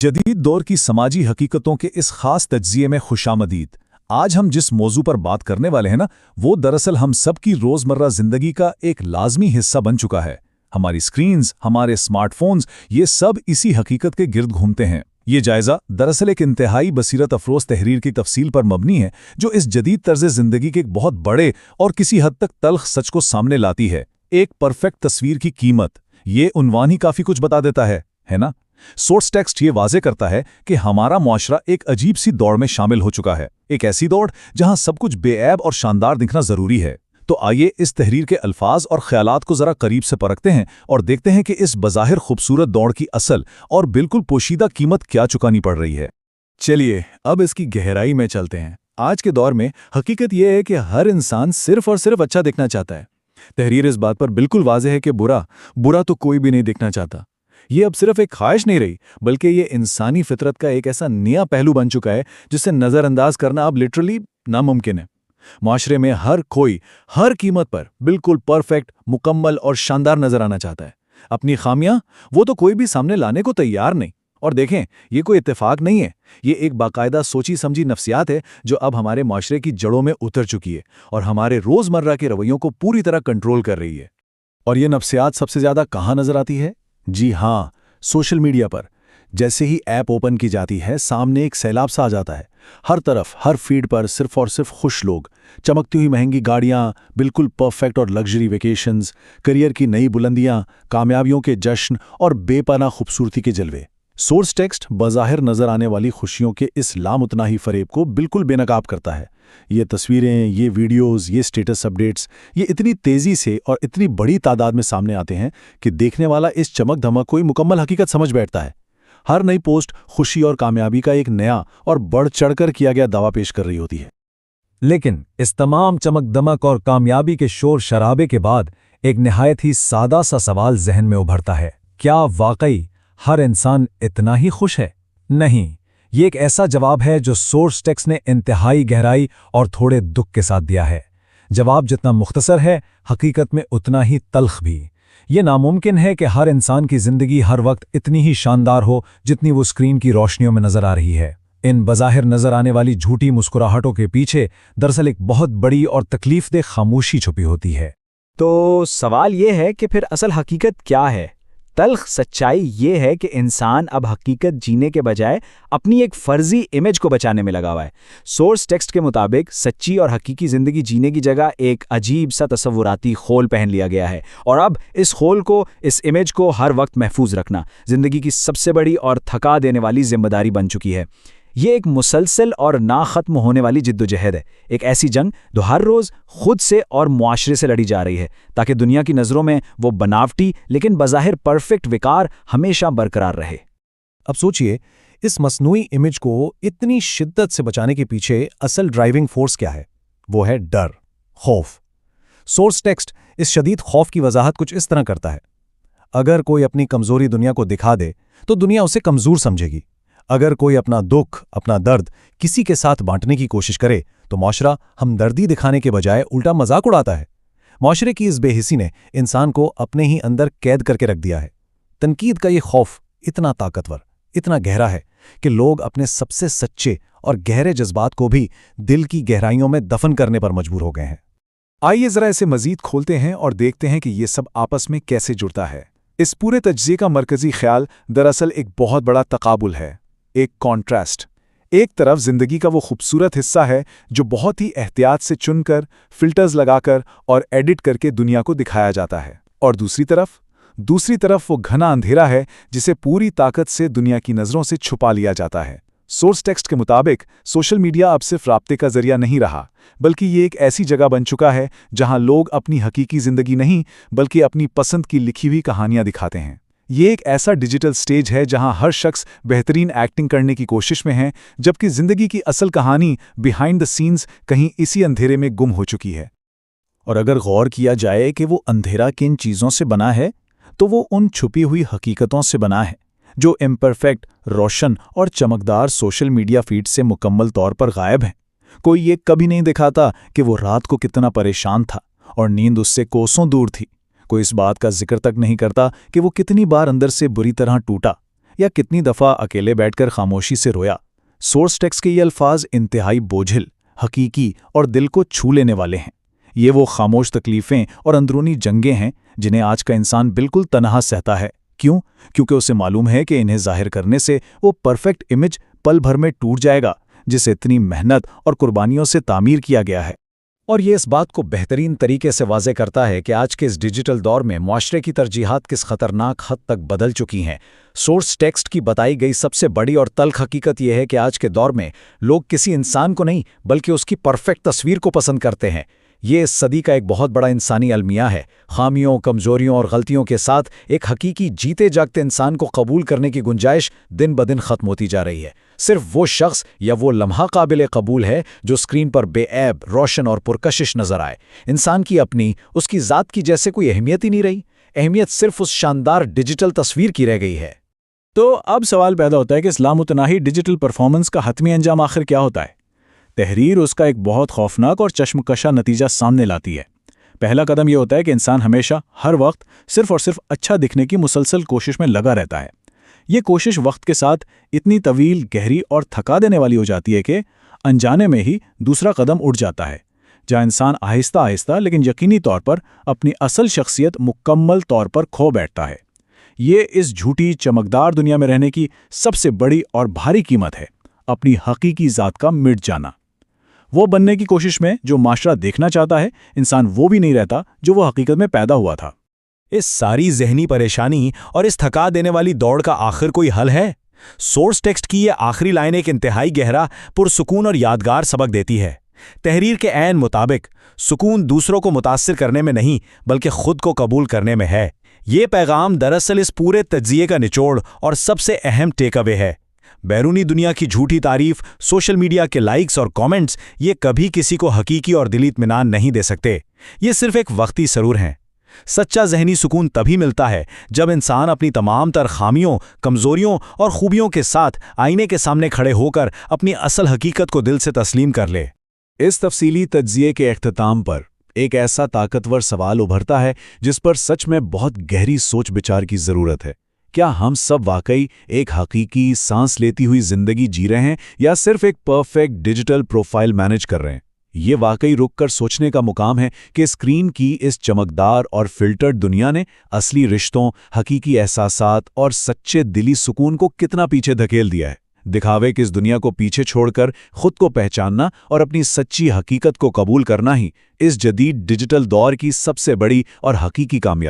जदीद दौर की समाजी हकीकतों के इस खास तज्जिए में खुशामदीद। आज हम जिस मौजू पर बात करने वाले हैं ना, वो दरअसल हम सब की रोज़मर्रा ज़िंदगी का एक लाजमी हिस्सा बन चुका है। हमारी स्क्रीन्स, हमारे स्मार्टफोन्स, ये सब इसी हकीकत के गिर्द घूमते हैं। ये जायज़ा दरअसल एक इंतहाई बसीरत अफरोज़ तहरीर की तफसील पर मबनी है, जो इस जदीद तर्ज़ ज़िंदगी के एक बहुत बड़े और किसी हद तक तल्ख सच को सामने लाती है। एक परफेक्ट तस्वीर की कीमत, ये उन्वान ही काफ़ी कुछ बता देता है ना? सोर्स टेक्स्ट ये वाजे करता है कि हमारा मुआशरा एक अजीब सी दौड़ में शामिल हो चुका है, एक ऐसी दौड़ जहां सब कुछ बेऐब और शानदार दिखना जरूरी है। तो आइए इस तहरीर के अल्फाज और ख्यालात को जरा करीब से परखते हैं और देखते हैं कि इस बज़ाहिर खूबसूरत दौड़ की असल और बिल्कुल पोशीदा कीमत क्या चुकानी पड़ रही है। चलिए अब इसकी गहराई में चलते हैं। आज के दौर में हकीकत यह है कि हर इंसान सिर्फ और सिर्फ अच्छा दिखना चाहता है। तहरीर इस बात पर बिल्कुल वाज़ेह है कि बुरा तो कोई भी नहीं दिखना चाहता। ये अब सिर्फ एक ख्वाहिश नहीं रही, बल्कि ये इंसानी फितरत का एक ऐसा नया पहलू बन चुका है जिसे नज़रअंदाज करना अब लिटरली नामुमकिन है। माशरे में हर कोई हर कीमत पर बिल्कुल परफेक्ट, मुकम्मल और शानदार नजर आना चाहता है। अपनी खामियां वो तो कोई भी सामने लाने को तैयार नहीं। और देखें, ये कोई इत्तेफाक नहीं है, ये एक बाकायदा सोची समझी नफ्सियात है जो अब हमारे माशरे की जड़ों में उतर चुकी है और हमारे रोज़मर्रा के रवैयों को पूरी तरह कंट्रोल कर रही है। और ये नफ्सियात सबसे ज़्यादा कहाँ नजर आती है? जी हाँ, सोशल मीडिया पर। जैसे ही ऐप ओपन की जाती है, सामने एक सैलाब सा आ जाता है। हर तरफ, हर फीड पर सिर्फ और सिर्फ खुश लोग, चमकती हुई महंगी गाड़ियाँ, बिल्कुल परफेक्ट और लग्जरी वेकेशंस, करियर की नई बुलंदियाँ, कामयाबियों के जश्न और बेपनाह खूबसूरती के जलवे। सोर्स टेक्स्ट बज़ाहिर नजर आने वाली खुशियों के इस लामुतनाही फरेब को बिल्कुल बेनकाब करता है। ये तस्वीरें, ये वीडियोस, ये स्टेटस अपडेट्स, ये इतनी तेज़ी से और इतनी बड़ी तादाद में सामने आते हैं कि देखने वाला इस चमक धमक को मुकम्मल हकीकत समझ बैठता है। हर नई पोस्ट खुशी और कामयाबी का एक नया और बढ़ चढ़कर किया गया दावा पेश कर रही होती है। लेकिन इस तमाम चमक दमक और कामयाबी के शोर शराबे के बाद एक निहायत ही सादा सा सवाल जहन में उभरता है। क्या वाकई हर इंसान इतना ही खुश है? नहीं, ये एक ऐसा जवाब है जो सोर्स टेक्स्ट ने इंतहाई गहराई और थोड़े दुख के साथ दिया है। जवाब जितना मुख्तसर है, हकीकत में उतना ही तल्ख भी। ये नामुमकिन है कि हर इंसान की जिंदगी हर वक्त इतनी ही शानदार हो जितनी वो स्क्रीन की रोशनियों में नजर आ रही है। इन बज़ाहिर नजर आने वाली झूठी मुस्कुराहटों के पीछे दरअसल एक बहुत बड़ी और तकलीफदेह खामोशी छुपी होती है। तो सवाल ये है कि फिर असल हकीकत क्या है? तल्ख सच्चाई ये है कि इंसान अब हकीकत जीने के बजाय अपनी एक फर्जी इमेज को बचाने में लगा हुआ है। सोर्स टेक्स्ट के मुताबिक सच्ची और हकीकी ज़िंदगी जीने की जगह एक अजीब सा तसव्वुराती खोल पहन लिया गया है, और अब इस खोल को, इस इमेज को हर वक्त महफूज रखना ज़िंदगी की सबसे बड़ी और थका देने वाली जिम्मेदारी बन चुकी है। ये एक मुसलसल और ना ख़त्म होने वाली जिद्दोजहद है, एक ऐसी जंग जो हर रोज़ खुद से और मुआशरे से लड़ी जा रही है ताकि दुनिया की नज़रों में वो बनावटी लेकिन बज़ाहिर परफेक्ट विकार हमेशा बरकरार रहे। अब सोचिए, इस मसनूई इमेज को इतनी शिद्दत से बचाने के पीछे असल ड्राइविंग फोर्स क्या है? वो है डर, खौफ। सोर्स टेक्स्ट इस शदीद खौफ की वजाहत कुछ इस तरह करता है। अगर कोई अपनी कमज़ोरी दुनिया को दिखा दे तो दुनिया उसे कमज़ोर समझेगी। अगर कोई अपना दुख, अपना दर्द किसी के साथ बांटने की कोशिश करे तो माशरा हमदर्दी दिखाने के बजाय उल्टा मजाक उड़ाता है। माशरे की इस बेहिसी ने इंसान को अपने ही अंदर कैद करके रख दिया है। तनकीद का ये खौफ इतना ताकतवर, इतना गहरा है कि लोग अपने सबसे सच्चे और गहरे जज्बात को भी दिल की गहराइयों में दफन करने पर मजबूर हो गए हैं। आइए जरा इसे मजीद खोलते हैं और देखते हैं कि ये सब आपस में कैसे जुड़ता है। इस पूरे तज्ज़िये का मरकजी ख्याल दरअसल एक बहुत बड़ा तकाबुल है, एक कॉन्ट्रास्ट। एक तरफ जिंदगी का वो खूबसूरत हिस्सा है जो बहुत ही एहतियात से चुनकर, फिल्टर्स लगाकर और एडिट करके दुनिया को दिखाया जाता है, और दूसरी तरफ वो घना अंधेरा है जिसे पूरी ताकत से दुनिया की नज़रों से छुपा लिया जाता है। सोर्स टेक्स्ट के मुताबिक सोशल मीडिया अब सिर्फ राब्ते का जरिया नहीं रहा, बल्कि ये एक ऐसी जगह बन चुका है जहां लोग अपनी हकीकी जिंदगी नहीं बल्कि अपनी पसंद की लिखी हुई कहानियां दिखाते हैं। ये एक ऐसा डिजिटल स्टेज है जहां हर शख्स बेहतरीन एक्टिंग करने की कोशिश में है, जबकि जिंदगी की असल कहानी बिहाइंड द सीन्स कहीं इसी अंधेरे में गुम हो चुकी है। और अगर गौर किया जाए कि वो अंधेरा किन चीज़ों से बना है, तो वो उन छुपी हुई हकीकतों से बना है जो इम्परफेक्ट, रोशन और चमकदार सोशल मीडिया फीड से मुकम्मल तौर पर गायब हैं। कोई ये कभी नहीं दिखाता कि वो रात को कितना परेशान था और नींद उससे कोसों दूर थी। कोई इस बात का जिक्र तक नहीं करता कि वो कितनी बार अंदर से बुरी तरह टूटा या कितनी दफ़ा अकेले बैठकर खामोशी से रोया। सोर्स टेक्स्ट के ये अल्फाज इंतहाई बोझिल, हकीकी और दिल को छू लेने वाले हैं। ये वो खामोश तकलीफ़ें और अंदरूनी जंगें हैं जिन्हें आज का इंसान बिल्कुल तनहा सहता है। क्यों? क्योंकि उसे मालूम है कि इन्हें ज़ाहिर करने से वो परफेक्ट इमेज पल भर में टूट जाएगा जिसे इतनी मेहनत और कुर्बानियों से तामीर किया गया है। और ये इस बात को बेहतरीन तरीके से वाज़े करता है कि आज के इस डिजिटल दौर में मुआशरे की तरजीहात किस खतरनाक हद तक बदल चुकी हैं। सोर्स टेक्स्ट की बताई गई सबसे बड़ी और तल्ख हकीकत यह है कि आज के दौर में लोग किसी इंसान को नहीं बल्कि उसकी परफेक्ट तस्वीर को पसंद करते हैं। ये इस सदी का एक बहुत बड़ा इंसानी अलमिया है। खामियों, कमज़ोरियों और गलतियों के साथ एक हकीकी जीते जागते इंसान को कबूल करने की गुंजाइश दिन ब दिन ख़त्म होती जा रही है। सिर्फ वो शख्स या वो लम्हा काबिल कबूल है जो स्क्रीन पर बेऐब, रोशन और पुरकशिश नजर आए। इंसान की अपनी, उसकी ज़ात की जैसे कोई अहमियत ही नहीं रही। अहमियत सिर्फ उस शानदार डिजिटल तस्वीर की रह गई है। तो अब सवाल पैदा होता है कि इस लामुतनाही डिजिटल परफॉर्मेंस का हतमी अंजाम आखिर क्या होता है। तहरीर उसका एक बहुत खौफनाक और चश्मकशा नतीजा सामने लाती है। पहला कदम यह होता है कि इंसान हमेशा हर वक्त सिर्फ और सिर्फ अच्छा दिखने की मुसलसल कोशिश में लगा रहता है। ये कोशिश वक्त के साथ इतनी तवील, गहरी और थका देने वाली हो जाती है कि अनजाने में ही दूसरा कदम उठ जाता है, जहाँ इंसान आहिस्ता आहिस्ता लेकिन यकीनी तौर पर अपनी असल शख्सियत मुकम्मल तौर पर खो बैठता है। ये इस झूठी चमकदार दुनिया में रहने की सबसे बड़ी और भारी कीमत है, अपनी हकीकी ज़ात का मिट जाना। वो बनने की कोशिश में जो माशरा देखना चाहता है, इंसान वो भी नहीं रहता जो वो हकीकत में पैदा हुआ था। इस सारी जहनी परेशानी और इस थका देने वाली दौड़ का आखिर कोई हल है? सोर्स टेक्स्ट की ये आखिरी लाइन एक इंतहाई गहरा, पुरसुकून और यादगार सबक देती है। तहरीर के ऐन मुताबिक सुकून दूसरों को मुतासिर करने में नहीं बल्कि खुद को कबूल करने में है। ये पैगाम दरअसल इस पूरे तज्जिए का निचोड़ और सबसे अहम टेक अवे है। बैरूनी दुनिया की झूठी तारीफ, सोशल मीडिया के लाइक्स और कमेंट्स ये कभी किसी को हकीकी और दिली इत्मीनान नहीं दे सकते। ये सिर्फ एक वक्ती सरूर हैं। सच्चा ज़हनी सुकून तभी मिलता है जब इंसान अपनी तमाम तर खामियों, कमज़ोरियों और खूबियों के साथ आईने के सामने खड़े होकर अपनी असल हकीकत को दिल से तस्लीम कर ले। इस तफसीली तज्जिए के इख्तिताम पर एक ऐसा ताकतवर सवाल उभरता है जिस पर सच में बहुत गहरी सोच विचार की ज़रूरत है। क्या हम सब वाकई एक हकीकी, सांस लेती हुई ज़िंदगी जी रहे हैं या सिर्फ एक परफेक्ट डिजिटल प्रोफाइल मैनेज कर रहे हैं? ये वाकई रुककर सोचने का मुकाम है कि स्क्रीन की इस चमकदार और फिल्टर्ड दुनिया ने असली रिश्तों, हकीकी एहसासात और सच्चे दिली सुकून को कितना पीछे धकेल दिया है। दिखावे की इस दुनिया को पीछे छोड़कर खुद को पहचानना और अपनी सच्ची हकीकत को कबूल करना ही इस जदीद डिजिटल दौर की सबसे बड़ी और हकीकी कामयाबी